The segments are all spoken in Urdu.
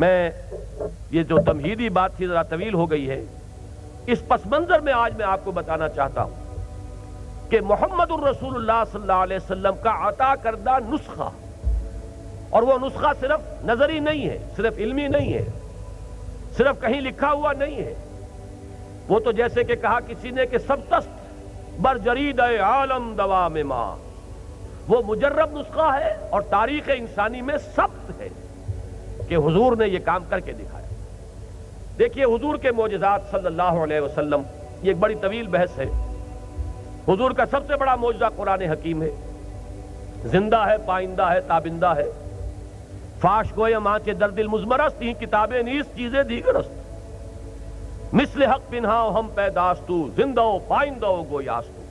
میں یہ جو تمہیدی بات تھی ذرا طویل ہو گئی ہے، اس پس منظر میں آج میں آپ کو بتانا چاہتا ہوں کہ محمد الرسول اللہ صلی اللہ علیہ وسلم کا عطا کردہ نسخہ، اور وہ نسخہ صرف نظری نہیں ہے، صرف علمی نہیں ہے، صرف کہیں لکھا ہوا نہیں ہے، وہ تو جیسے کہ کہا کسی نے کہ سبتست بر جرید عالم دوام ماں، وہ مجرب نسخہ ہے اور تاریخ انسانی میں ثبت ہے کہ حضور نے یہ کام کر کے دکھایا۔ دیکھیے حضور کے معجزات صلی اللہ علیہ وسلم، یہ ایک بڑی طویل بحث ہے۔ حضور کا سب سے بڑا معجزہ قرآن حکیم ہے، زندہ ہے، پائندہ ہے، تابندہ ہے۔ فاش گویم آنچ درد المزمرست، ہی کتابیں نیست چیزیں دیگرست، مثل حق پنہاؤ ہم پیداستو، زندہ و پائندہ و گویاستو۔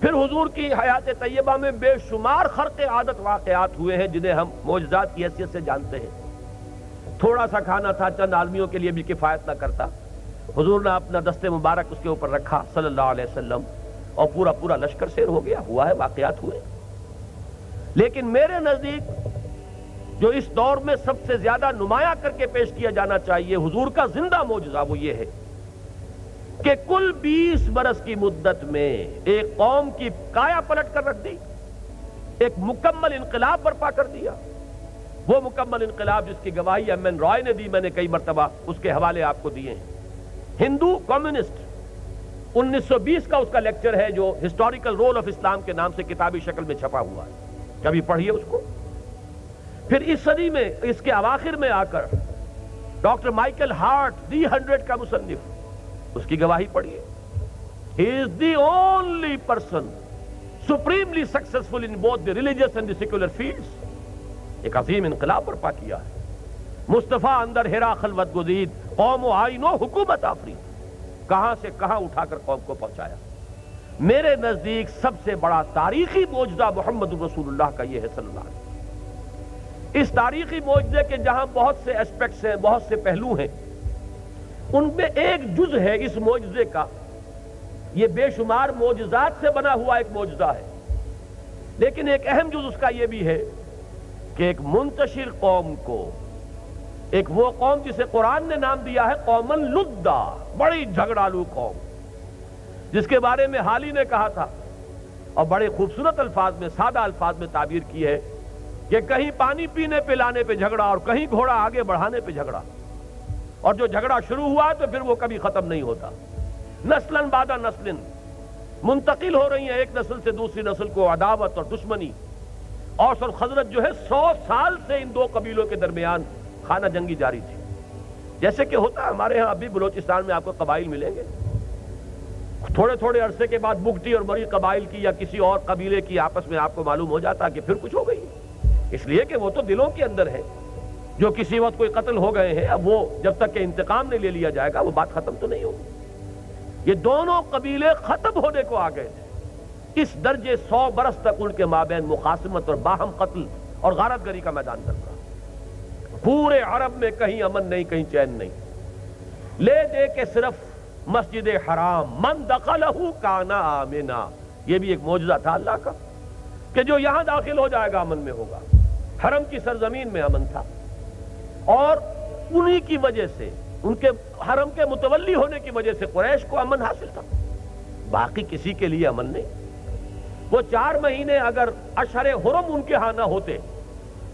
پھر حضور کی حیات طیبہ میں بے شمار خرق عادت واقعات ہوئے ہیں جنہیں ہم معجزات کی حیثیت سے جانتے ہیں۔ تھوڑا سا کھانا تھا، چند آدمیوں کے لیے بھی کفایت نہ کرتا، حضور نے اپنا دست مبارک اس کے اوپر رکھا صلی اللہ علیہ وسلم، اور پورا لشکر سیر ہو گیا، ہوا ہے، واقعات ہوئے۔ لیکن میرے نزدیک جو اس دور میں سب سے زیادہ نمایاں کر کے پیش کیا جانا چاہیے حضور کا زندہ معجزہ، وہ یہ ہے کہ کل 20 برس کی مدت میں ایک قوم کی کایا پلٹ کر رکھ دی، ایک مکمل انقلاب برپا کر دیا۔ وہ مکمل انقلاب جس کی گواہی ایم این رائے نے دی، میں نے کئی مرتبہ اس کے حوالے آپ کو دیے ہیں۔ ہندو کمیونسٹ 1920 کا اس کا لیکچر ہے جو ہسٹوریکل رول آف اسلام کے نام سے کتابی شکل میں چھپا ہوا ہے، کبھی پڑھیے اس کو۔ پھر اس صدی میں، اس کے اواخر میں آ کر ڈاکٹر مائیکل ہارٹ دی 100 کا مصنف، اس کی گواہی پڑھیے۔ He is the only person supremely successful in both the religious and the secular fields۔ ایک عظیم انقلاب برپا کیا ہے۔ مصطفیٰ اندر ہرا خلوت گزید، قوم و آئین و حکومت آفرید، کہاں سے کہاں اٹھا کر قوم کو پہنچایا۔ میرے نزدیک سب سے بڑا تاریخی معجزہ محمد رسول اللہ کا یہ ہے صلی اللہ علیہ وسلم۔ اس تاریخی معجزے کے جہاں بہت سے اسپیکٹس ہیں، بہت سے پہلو ہیں، ان میں ایک جز ہے اس معجزے کا، یہ بے شمار معجزات سے بنا ہوا ایک معجزہ ہے، لیکن ایک اہم جز اس کا یہ بھی ہے کہ ایک منتشر قوم کو، ایک وہ قوم جسے قرآن نے نام دیا ہے قومن لدا، بڑی جھگڑالو قوم، جس کے بارے میں حالی نے کہا تھا اور بڑے خوبصورت الفاظ میں، سادہ الفاظ میں تعبیر کی ہے کہ کہیں پانی پینے پلانے پہ جھگڑا اور کہیں گھوڑا آگے بڑھانے پہ جھگڑا، اور جو جھگڑا شروع ہوا تو پھر وہ کبھی ختم نہیں ہوتا۔ نسلاً بعد نسل منتقل ہو رہی ہیں ایک نسل سے دوسری نسل کو عداوت اور دشمنی۔ اوس اور خزرج جو ہے 100 سال سے ان دو قبیلوں کے درمیان خانہ جنگی جاری تھی، جیسے کہ ہوتا ہے ہمارے ہاں ابھی بلوچستان میں آپ کو قبائل ملیں گے، تھوڑے عرصے کے بعد بگٹی اور بڑی قبائل کی یا کسی اور قبیلے کی آپس میں آپ کو معلوم ہو جاتا کہ پھر کچھ ہو گئی، اس لیے کہ وہ تو دلوں کے اندر ہے۔ جو کسی وقت کوئی قتل ہو گئے ہیں، اب وہ جب تک کہ انتقام نہیں لے لیا جائے گا وہ بات ختم تو نہیں ہوگی۔ یہ دونوں قبیلے ختم ہونے کو آ گئے تھے، اس درجے 100 برس تک ان کے مابین مخاصمت اور باہم قتل اور غارت گری کا میدان چل رہا۔ پورے عرب میں کہیں امن نہیں، کہیں چین نہیں، لے دے کے صرف مسجد حرام من دخلہ کان آمنا، یہ بھی ایک معجزہ تھا اللہ کا کہ جو یہاں داخل ہو جائے گا امن میں ہوگا۔ حرم کی سرزمین میں امن تھا، اور انہی کی وجہ سے، ان کے حرم کے متولی ہونے کی وجہ سے قریش کو امن حاصل تھا، باقی کسی کے لیے امن نہیں۔ وہ 4 مہینے اگر اشہر حرم ان کے ہاں نہ ہوتے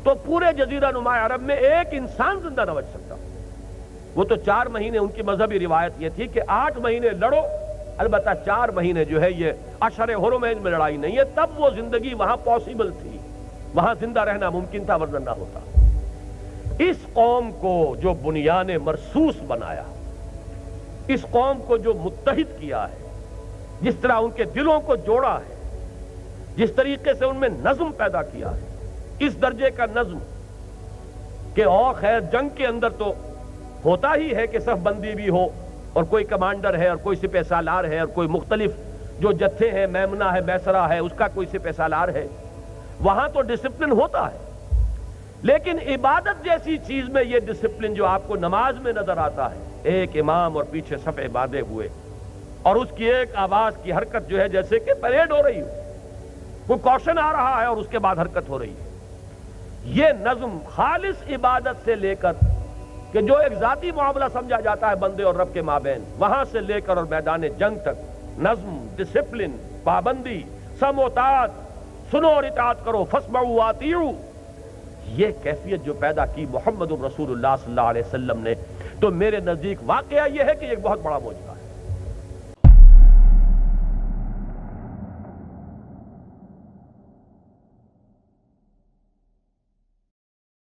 تو پورے جزیرہ نما عرب میں ایک انسان زندہ نہ بچ سکتا۔ وہ تو 4 مہینے ان کی مذہبی روایت یہ تھی کہ 8 مہینے لڑو، البتہ 4 مہینے جو ہے یہ اشہر حرم ہے، ان میں لڑائی نہیں ہے، تب وہ زندگی وہاں پاسبل تھی، وہاں زندہ رہنا ممکن تھا، ورنہ نہ ہوتا۔ اس قوم کو جو بنیان مرصوص بنایا، اس قوم کو جو متحد کیا ہے، جس طرح ان کے دلوں کو جوڑا ہے، جس طریقے سے ان میں نظم پیدا کیا ہے، اس درجے کا نظم کہ اور خیر جنگ کے اندر تو ہوتا ہی ہے کہ صف بندی بھی ہو، اور کوئی کمانڈر ہے اور کوئی سپہ سالار ہے، اور کوئی مختلف جو جتھے ہیں، میمنہ ہے، میسرہ ہے، اس کا کوئی سپہ سالار ہے، وہاں تو ڈسپلن ہوتا ہے۔ لیکن عبادت جیسی چیز میں یہ ڈسپلن جو آپ کو نماز میں نظر آتا ہے، ایک امام اور پیچھے صفے باندھے ہوئے، اور اس کی ایک آواز کی حرکت جو ہے جیسے کہ پریڈ ہو رہی ہو، کوئی کوشن آ رہا ہے اور اس کے بعد حرکت ہو رہی ہے، یہ نظم خالص عبادت سے لے کر کہ جو ایک ذاتی معاملہ سمجھا جاتا ہے بندے اور رب کے مابین، وہاں سے لے کر اور میدان جنگ تک نظم، ڈسپلن، پابندی، سم و اطاعت، سنو اور اطاعت کرو، فاسمعوا واطیعوا، یہ کیفیت جو پیدا کی محمد الرسول اللہ صلی اللہ علیہ وسلم نے، تو میرے نزدیک واقعہ یہ ہے کہ ایک بہت بڑا معجزہ